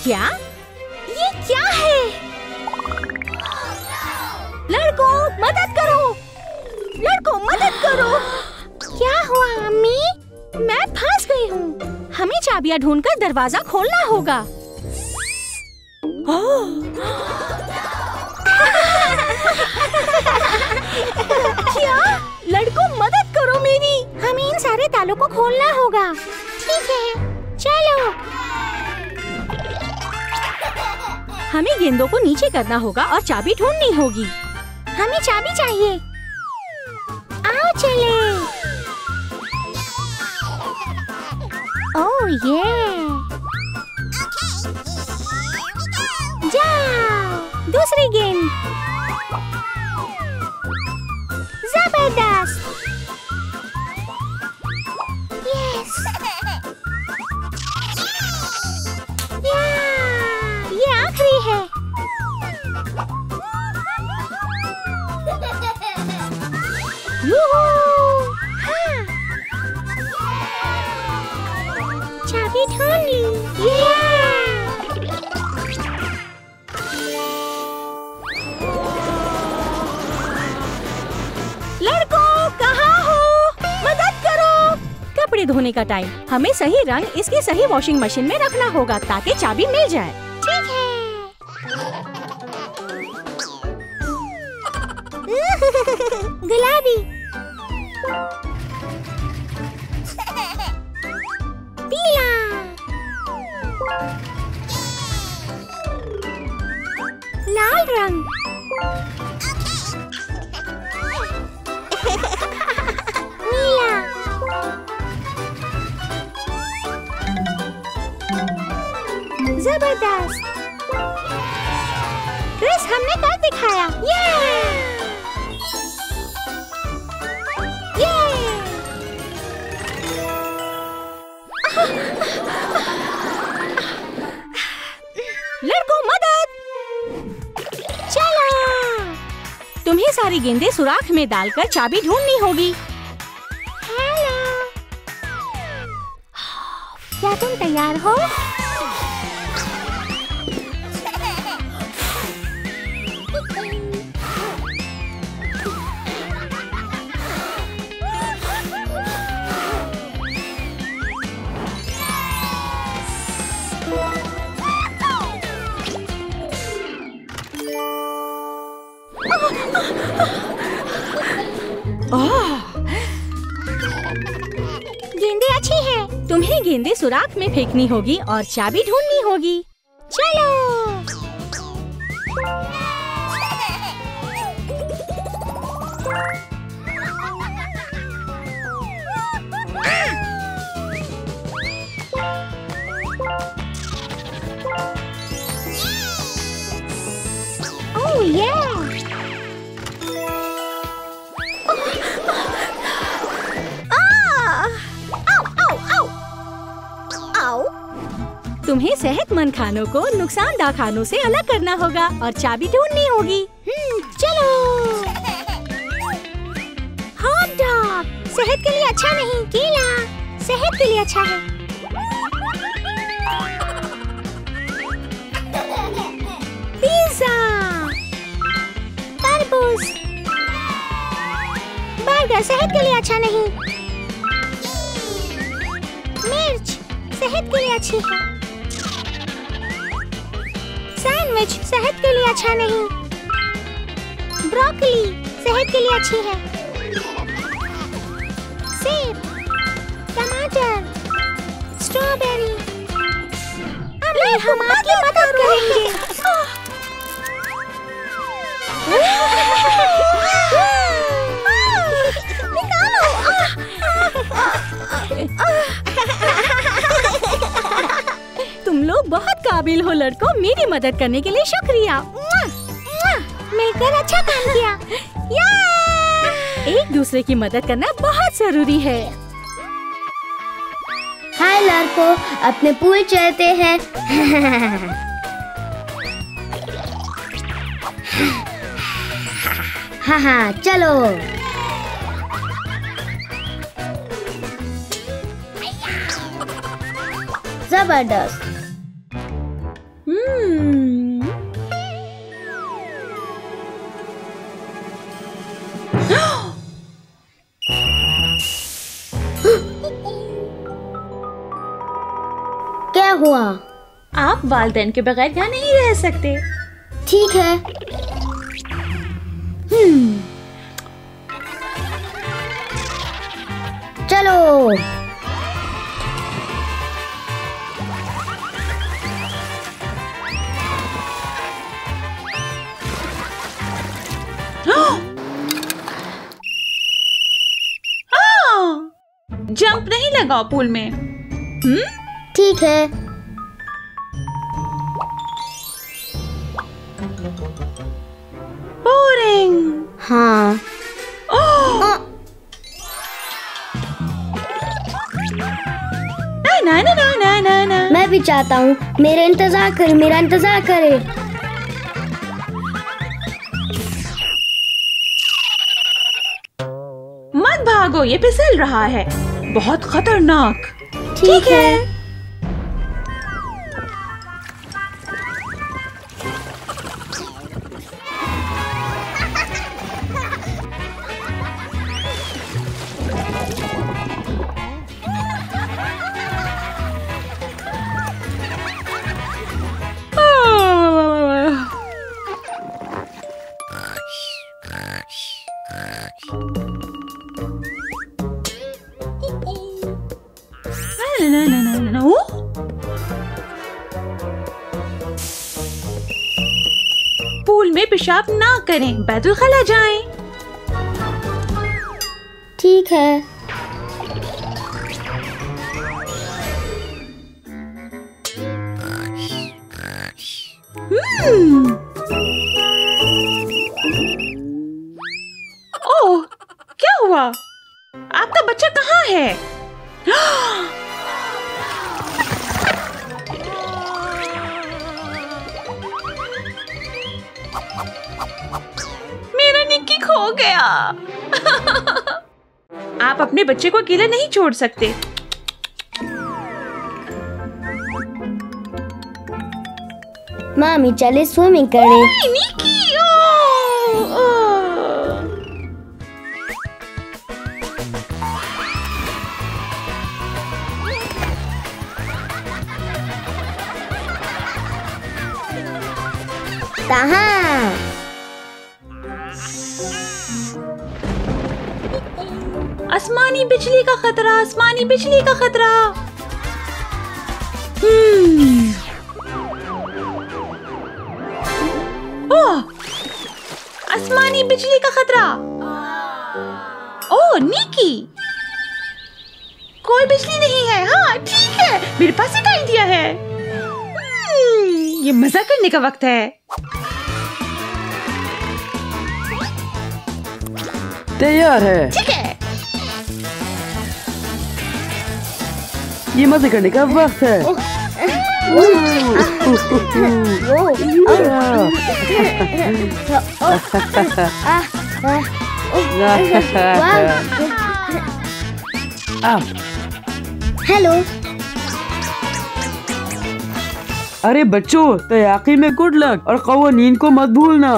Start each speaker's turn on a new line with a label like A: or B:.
A: क्या? ये क्या है? लड़कों मदद करो! लड़कों मदद करो! क्या हुआ अम्मी? मैं फंस गई हूँ। हमें चाबियाँ ढूंढकर दरवाजा खोलना होगा। क्या? लड़कों मदद करो मेरी! हमें इन सारे तालों को खोलना होगा। ठीक है, चलो। हमें गेंदों को नीचे करना होगा और चाबी ढूंढनी होगी। हमें चाबी चाहिए। आओ चले। ओह ये। जाओ, दूसरी गेंद। जबरदस्त। यस। ये आखिरी है। हाँ। चाबी ढूंढ ली। लड़कों कहाँ हो? मदद करो! कपड़े धोने का टाइम। हमें सही रंग इसकी सही वॉशिंग मशीन में रखना होगा ताकि चाबी मिल जाए। ठीक है। गुलाबी, पीला, लाल रंग, नीला, जबरदस्त। क्रिस, हमने कर दिखाया। लड़कों मदद! चलो! तुम्हें सारी गेंदें सुराख में डालकर चाबी ढूंढनी होगी। हेलो! क्या तुम तैयार हो? गेंदें अच्छी हैं। तुम्हें गेंदें सुराख में फेंकनी होगी और चाबी ढूंढनी होगी। चलो! ओह ये! तुम्हें सेहतमंद खानों को नुकसानदार खानों से अलग करना होगा और चाबी ढूंढनी होगी। चलो! हॉट डॉग सेहत के लिए अच्छा नहीं। केला सेहत के लिए अच्छा है। पिज़्ज़ा, तरबूज, बर्गर सेहत के लिए अच्छा नहीं। मिर्च सेहत के लिए अच्छी है। सैंडविच सेहत के लिए अच्छा नहीं। ब्रोकली सेहत के लिए अच्छी है। सेब, टमाटर, स्ट्रॉबेरी। हम आपकी मदद करेंगे। तुम लोग बहुत काबिल हो लड़कों। मेरी मदद करने के लिए शुक्रिया। मिलकर अच्छा काम किया। एक दूसरे की मदद करना बहुत जरूरी है।
B: हाय लड़कों, अपने पूल चलते हैं। हाँ चलो। जबरदस्त। क्या हुआ?
A: आप वालिदैन के बगैर यहाँ नहीं रह सकते।
B: ठीक है। चलो।
A: जंप नहीं लगाओ पूल में।
B: ठीक है।
A: बोरिंग।
B: हाँ।
A: ना ना ना ना ना ना।
B: मैं भी चाहता हूँ। मेरा इंतजार करे, मेरा इंतजार करे।
A: मत भागो, ये फिसल रहा है, बहुत खतरनाक।
B: ठीक है।
A: पूल में पेशाब ना करें, बैतुल खला जाएं।
B: ठीक है।
A: ओह, क्या हुआ? आपका बच्चा कहाँ है? मेरा निक्की खो गया। आप अपने बच्चे को अकेला नहीं छोड़ सकते।
B: मामी चले स्विमिंग करें।
A: निक्की,
B: कहाँ?
A: आसमानी बिजली का खतरा, आसमानी बिजली का खतरा। ओह, आसमानी बिजली का खतरा। ओह निक्की, कोई बिजली नहीं है। हाँ ठीक है, मेरे पास एक आइडिया है। ये मजा करने का वक्त है।
C: तैयार है।
A: ठीक है।
C: ये मजे करने का वक्त है।
B: हेलो।
C: अरे बच्चों, तैयाकी में गुड लक और कवानीन को मत भूलना।